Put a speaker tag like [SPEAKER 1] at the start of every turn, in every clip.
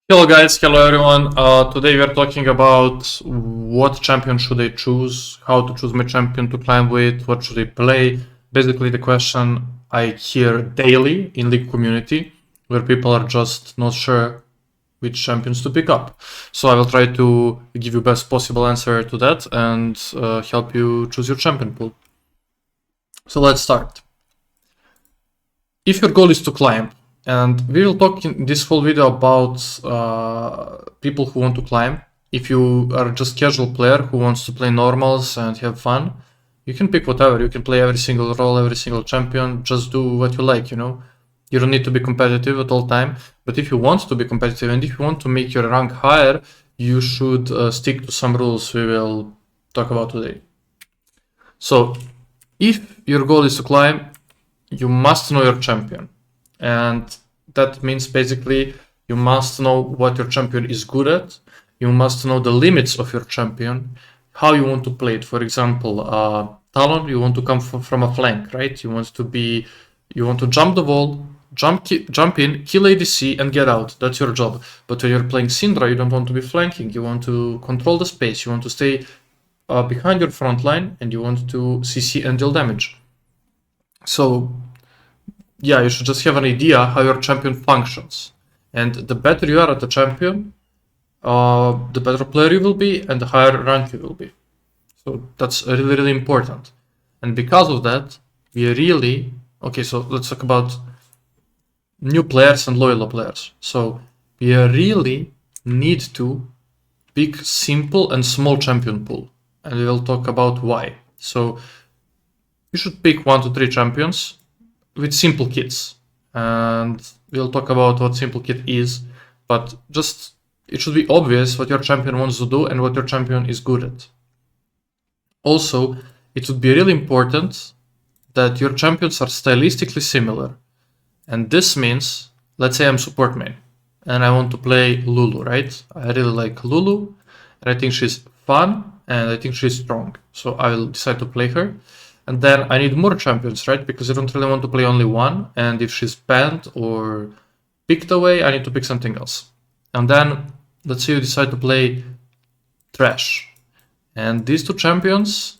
[SPEAKER 1] Hello guys, hello everyone. Today we are talking about what champion should I choose, how to choose my champion to climb with, what should I play. Basically the question I hear daily in League community, where people are just not sure which champions to pick up. So I will try to give you best possible answer to that and help you choose your champion pool. So let's start. If your goal is to climb, and we will talk in this whole video about people who want to climb. If you are just casual player who wants to play normals and have fun, you can pick whatever. You can play every single role, every single champion. Just do what you like, you know. You don't need to be competitive at all time. But if you want to be competitive and if you want to make your rank higher, you should stick to some rules we will talk about today. So, if your goal is to climb, you must know your champion. And that means basically you must know what your champion is good at. You must know the limits of your champion, how you want to play it. For example, Talon, you want to come from a flank, right? You want to jump the wall, jump in, kill ADC and get out. That's your job. But when you're playing Syndra, you don't want to be flanking. You want to control the space. You want to stay behind your front line and you want to CC and deal damage. So yeah, you should just have an idea how your champion functions. And the better you are at the champion, the better player you will be and the higher rank you will be. So that's really, really important. And because of that, we really... Okay, so let's talk about new players and loyal players. So we really need to pick simple and small champion pool. And we will talk about why. So you should pick 1 to 3 champions with simple kits, and we'll talk about what simple kit is, but just it should be obvious what your champion wants to do and what your champion is good at. Also, it would be really important that your champions are stylistically similar, and this means, let's say I'm support main and I want to play Lulu, right? I really like Lulu and I think she's fun and I think she's strong, so I will decide to play her. And then I need more champions, right? Because I don't really want to play only one. And if she's banned or picked away, I need to pick something else. And then let's say you decide to play Thresh. And these two champions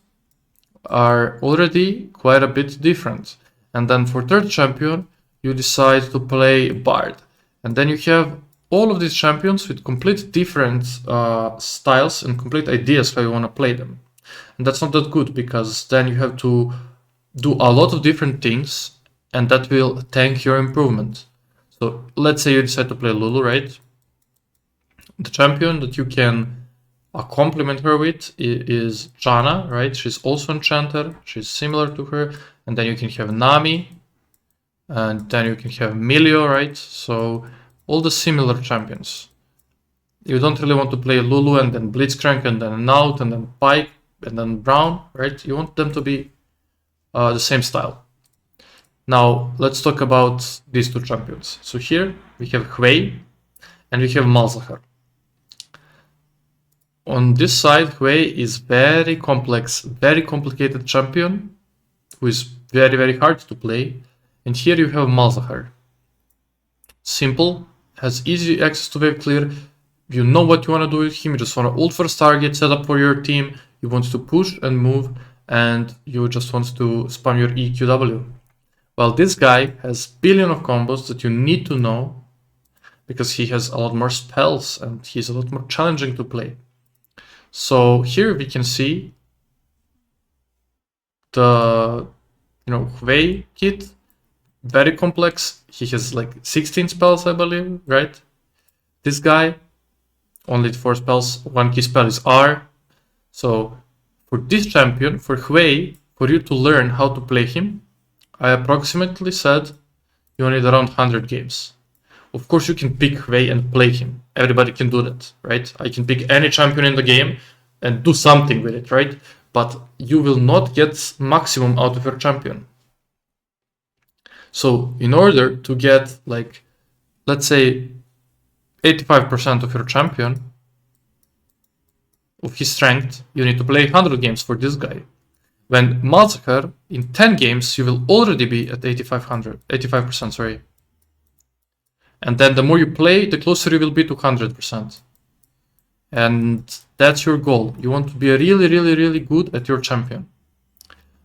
[SPEAKER 1] are already quite a bit different. And then for third champion, you decide to play Bard. And then you have all of these champions with complete different styles and complete ideas how you want to play them. And that's not that good, because then you have to do a lot of different things and that will tank your improvement. So let's say you decide to play Lulu, right? The champion that you can complement her with is Janna, right? She's also Enchanter, she's similar to her. And then you can have Nami, and then you can have Milio, right? So all the similar champions. You don't really want to play Lulu and then Blitzcrank and then Naut and then Pyke and then Brown, right? You want them to be the same style. Now, let's talk about these two champions. So here we have Hwei and we have Malzahar. On this side, Hwei is very complex, very complicated champion who is very, very hard to play. And here you have Malzahar. Simple, has easy access to wave clear. You know what you want to do with him. You just want to ult first target, set up for your team. You want to push and move, and you just want to spam your EQW. Well, this guy has billion of combos that you need to know, because he has a lot more spells and he's a lot more challenging to play. So here we can see the Hwei kit, very complex. He has like 16 spells, I believe, right? This guy only 4 spells. One key spell is R. So for this champion, for Hwei, for you to learn how to play him, I approximately said you need around 100 games. Of course, you can pick Hwei and play him. Everybody can do that, right? I can pick any champion in the game and do something with it, right? But you will not get maximum out of your champion. So in order to get, like, let's say 85% of your champion, of his strength, you need to play 100 games for this guy. When Malzahar, in 10 games, you will already be at 85%, sorry. And then the more you play, the closer you will be to 100%. And that's your goal. You want to be really, really, really good at your champion.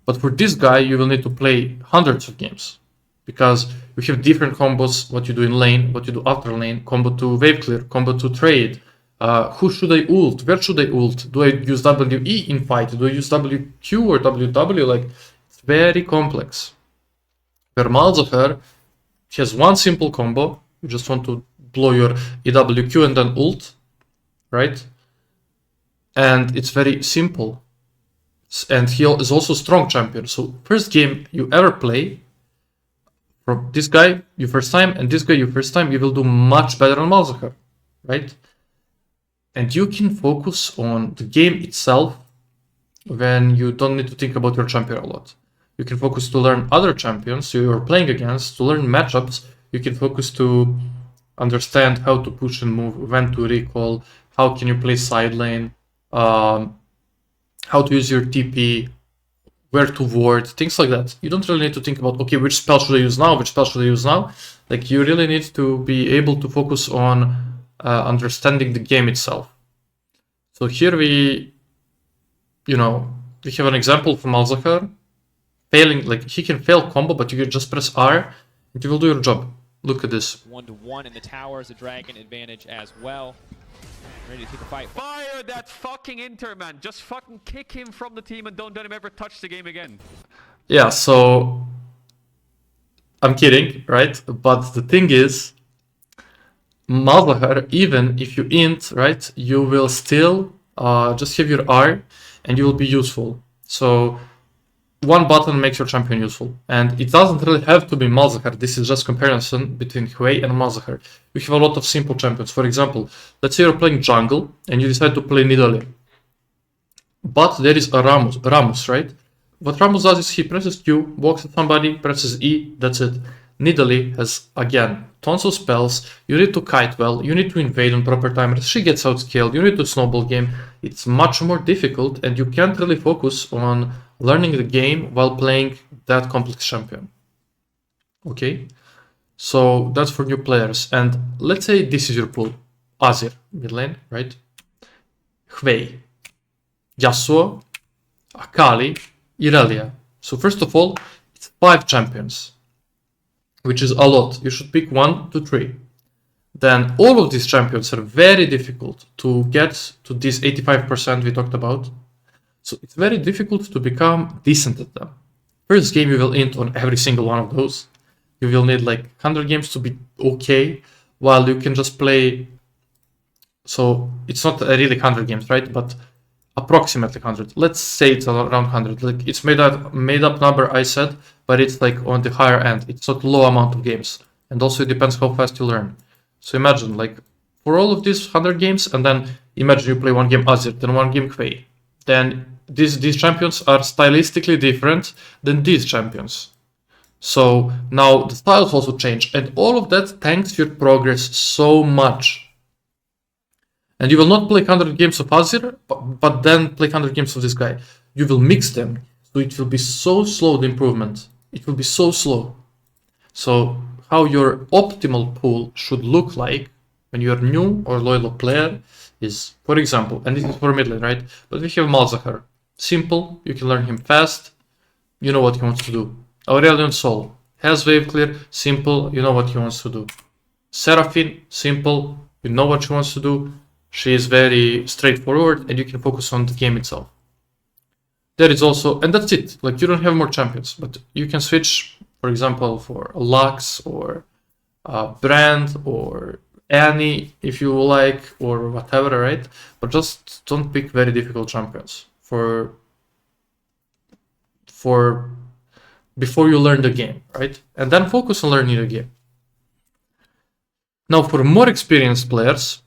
[SPEAKER 1] But for this guy, you will need to play hundreds of games, because you have different combos, what you do in lane, what you do after lane, combo to wave clear, combo to trade, who should I ult, where should I ult, do I use WE in fight, do I use WQ or WW, like, it's very complex. Where Malzahar has one simple combo, you just want to blow your EWQ and then ult, right? And it's very simple. And he is also strong champion. So first game you ever play, from this guy you first time and this guy you first time, you will do much better on Malzahar, right? And you can focus on the game itself when you don't need to think about your champion a lot. You can focus to learn other champions you're playing against, to learn matchups. You can focus to understand how to push and move, when to recall, how can you play side lane, how to use your TP, where to ward, things like that. You don't really need to think about, okay, which spell should I use now, which spell should I use now. Like, you really need to be able to focus on understanding the game itself. So here we have an example from Malzahar. Failing, like, he can fail combo, but you can just press R and you will do your job. Look at this.
[SPEAKER 2] 1-to-1 in the tower is a dragon advantage as well. Ready to take a fight.
[SPEAKER 3] Fire that fucking Inter, man. Just fucking kick him from the team and don't let him ever touch the game again.
[SPEAKER 1] Yeah, so I'm kidding, right? But the thing is, Malzahar, even if you int, right, you will still just have your R and you will be useful. So one button makes your champion useful, and it doesn't really have to be Malzahar. This is just comparison between Hwei and Malzahar. You have a lot of simple champions. For example, let's say you're playing jungle and you decide to play Nidalee, but there is a Rammus, right? What Rammus does is he presses Q, walks at somebody, presses E, that's it. Nidalee has, again, tons of spells. You need to kite well, you need to invade on proper time. She gets outscaled, you need to snowball game. It's much more difficult, and you can't really focus on learning the game while playing that complex champion. Okay, so that's for new players. And let's say this is your pool. Azir, mid lane, right? Hwei, Yasuo, Akali, Irelia. So first of all, it's 5 champions, which is a lot. You should pick 1 to 3. Then all of these champions are very difficult to get to this 85% we talked about. So it's very difficult to become decent at them. First game you will int on every single one of those. You will need like 100 games to be okay, while you can just play. So it's not really 100 games, right? But approximately 100. Let's say it's around 100. Like, it's made up number, I said, but it's like on the higher end. It's not low amount of games, and also it depends how fast you learn. So imagine, like, for all of these 100 games, and then imagine you play one game Azir, then one game Hwei. Then these champions are stylistically different than these champions. So now the styles also change, and all of that tanks your progress so much. And you will not play 100 games of Azir, but then play 100 games of this guy. You will mix them, so it will be so slow, the improvement. It will be so slow. So how your optimal pool should look like when you're new or loyal player is, for example, and this is for mid lane, right? But we have Malzahar. Simple, you can learn him fast, you know what he wants to do. Aurelion Sol has wave clear, simple, you know what he wants to do. Seraphine, simple, you know what she wants to do. She is very straightforward, and you can focus on the game itself. There is also, and that's it, like, you don't have more champions, but you can switch, for example, for Lux or Brand or Annie if you like, or whatever, right? But just don't pick very difficult champions for before you learn the game, right? And then focus on learning the game. Now, for more experienced players,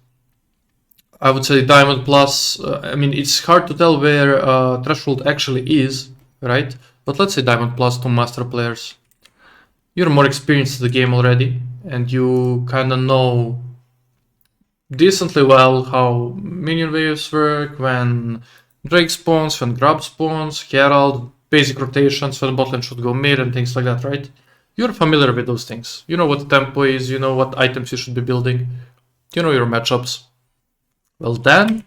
[SPEAKER 1] I would say Diamond Plus. I mean, it's hard to tell where Threshold actually is, right? But let's say Diamond Plus to Master players. You're more experienced in the game already, and you kind of know decently well how minion waves work, when Drake spawns, when Grub spawns, Herald, basic rotations, when bot lane should go mid, and things like that, right? you're familiar with those things. You know what tempo is, you know what items you should be building, you know your matchups. Well, then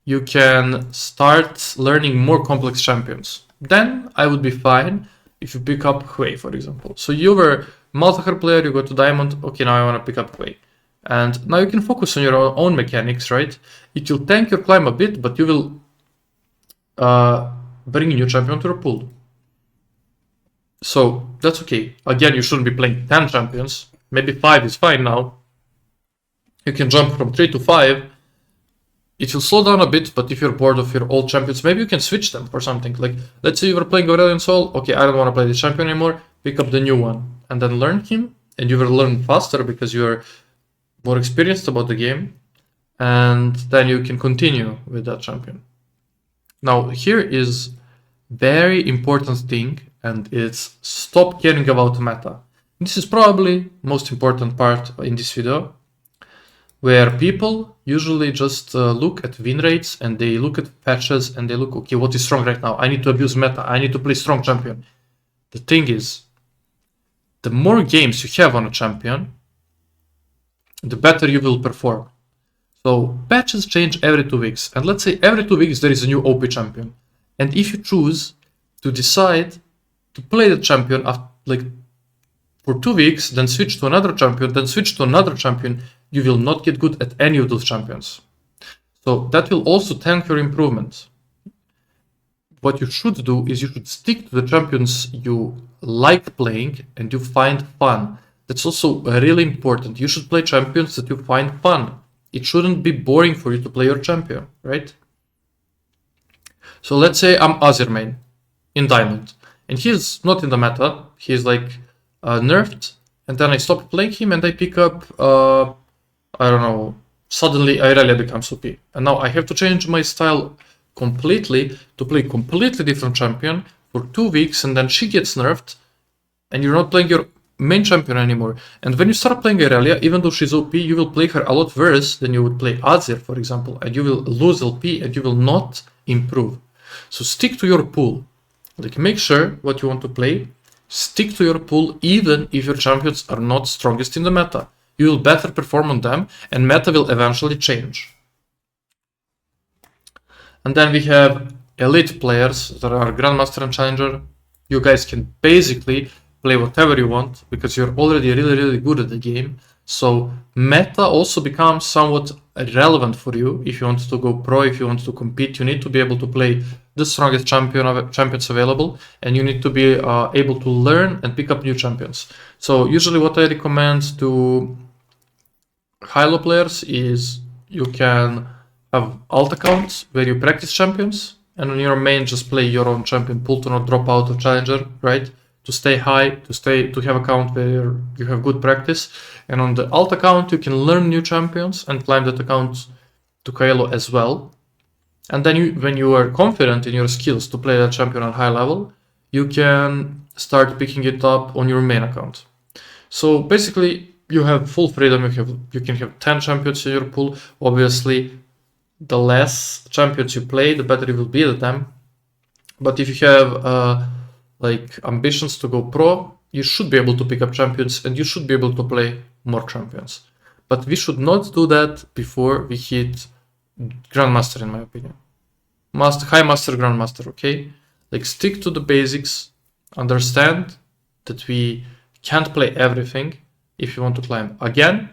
[SPEAKER 1] you can start learning more complex champions. Then I would be fine if you pick up Hui, for example. So you were Malzahar player, you go to Diamond, okay, now I want to pick up Hui. And now you can focus on your own mechanics, right? It will tank your climb a bit, but you will bring a new champion to your pool. So that's okay. Again, you shouldn't be playing 10 champions. Maybe 5 is fine now. You can jump from 3 to 5. It will slow down a bit, but if you're bored of your old champions, maybe you can switch them for something. Like, let's say you were playing Aurelion Sol. Okay, I don't want to play this champion anymore. Pick up the new one and then learn him. And you will learn faster because you're more experienced about the game. And then you can continue with that champion. Now, here is very important thing, and it's stop caring about meta. This is probably most important part in this video, where people usually just look at win rates and they look at patches and they look, okay, what is strong right now? I need to abuse meta. I need to play strong champion. The thing is, the more games you have on a champion, the better you will perform. So patches change every 2 weeks, and let's say every 2 weeks there is a new OP champion. And if you choose to decide to play the champion after, like, for 2 weeks, then switch to another champion, then switch to another champion, you will not get good at any of those champions. So that will also tank your improvement. What you should do is you should stick to the champions you like playing and you find fun. That's also really important. You should play champions that you find fun. It shouldn't be boring for you to play your champion, right? So let's say I'm Azir main in Diamond, and he's not in the meta. He's like nerfed, and then I stop playing him and I pick up, I don't know, suddenly Irelia becomes OP. And now I have to change my style completely to play completely different champion for 2 weeks, and then she gets nerfed, and you're not playing your main champion anymore. And when you start playing Irelia, even though she's OP, you will play her a lot worse than you would play Azir, for example, and you will lose LP and you will not improve. So stick to your pool. Like, make sure what you want to play. Stick to your pool even if your champions are not strongest in the meta. You will better perform on them and meta will eventually change. And then we have elite players that are Grandmaster and Challenger. You guys can basically play whatever you want because you're already really good at the game. So meta also becomes somewhat relevant for you. If you want to go pro, if you want to compete, you need to be able to play the strongest champions available, and you need to be able to learn and pick up new champions. So usually what I recommend to high-low players is you can have alt accounts where you practice champions, and on your main just play your own champion pool to not drop out of Challenger, right? To stay high, to have account where you have good practice. And on the alt account, you can learn new champions and climb that account to Kaelo as well. And then when you are confident in your skills to play that champion on high level, you can start picking it up on your main account. So basically, you have full freedom. You can have 10 champions in your pool. Obviously, the less champions you play, the better you will be at them. But if you have like ambitions to go pro, you should be able to pick up champions and you should be able to play more champions. But we should not do that before we hit Grandmaster, in my opinion. High Master, Grandmaster, okay? Like, stick to the basics, understand that we can't play everything if you want to climb. Again,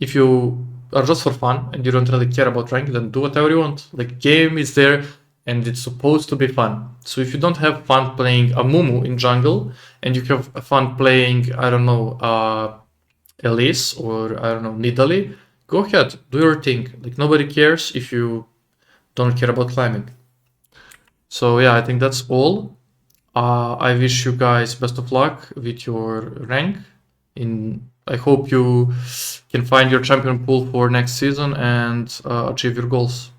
[SPEAKER 1] if you are just for fun and you don't really care about rank, then do whatever you want. Like, game is there and it's supposed to be fun. So if you don't have fun playing a Mumu in jungle and you have fun playing, I don't know, Elise or, I don't know, Nidalee, go ahead, do your thing. Like, nobody cares if you don't care about climbing. So yeah, I think that's all. I wish you guys best of luck with your rank. I hope you can find your champion pool for next season and achieve your goals.